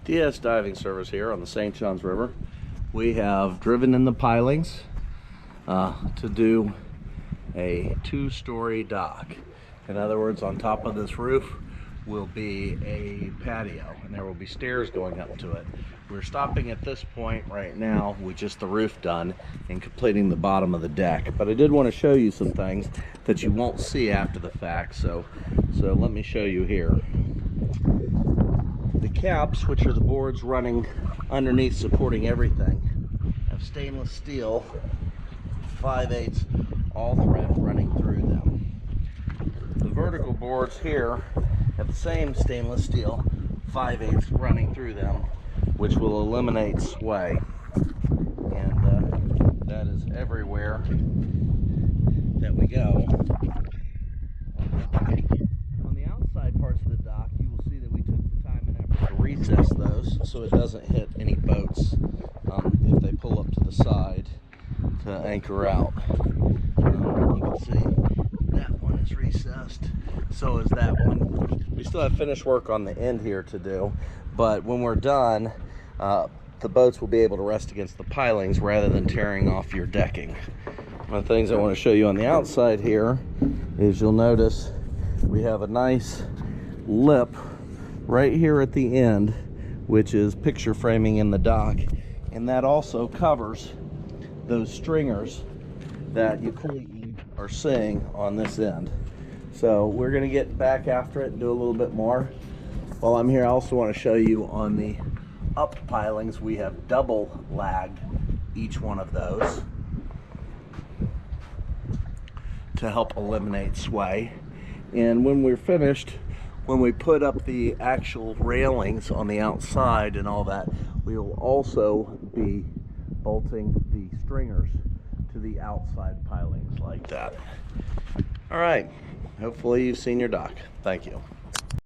DS Diving Service here on the St. Johns River. We have driven in the pilings to do a two-story dock. In other words, on top of this roof will be a patio, and there will be stairs going up to it. We're stopping at this point right now with just the roof done and completing the bottom of the deck. But I did want to show you some things that you won't see after the fact, so let me show you here. The caps, which are the boards running underneath supporting everything, have stainless steel 5/8 all thread running through them. The vertical boards here have the same stainless steel 5/8 running through them, which will eliminate sway, and that is everywhere that we go. On the outside parts of the dock, you will see that we took the time and effort to recess those so it doesn't hit any boats if they pull up to the side to anchor out. You can see that one is recessed, so is that one. We still have finished work on the end here to do, but when we're done, the boats will be able to rest against the pilings rather than tearing off your decking. One of the things I want to show you on the outside here is you'll notice we have a nice lip right here at the end, which is picture framing in the dock, and that also covers those stringers that you currently are seeing on this end. So we're going to get back after it and do a little bit more. While I'm here, I also want to show you on the up pilings, we have double lagged each one of those to help eliminate sway. And when we're finished, when we put up the actual railings on the outside and all that, we will also be bolting the stringers to the outside pilings like that. All right, hopefully you've seen your dock. Thank you.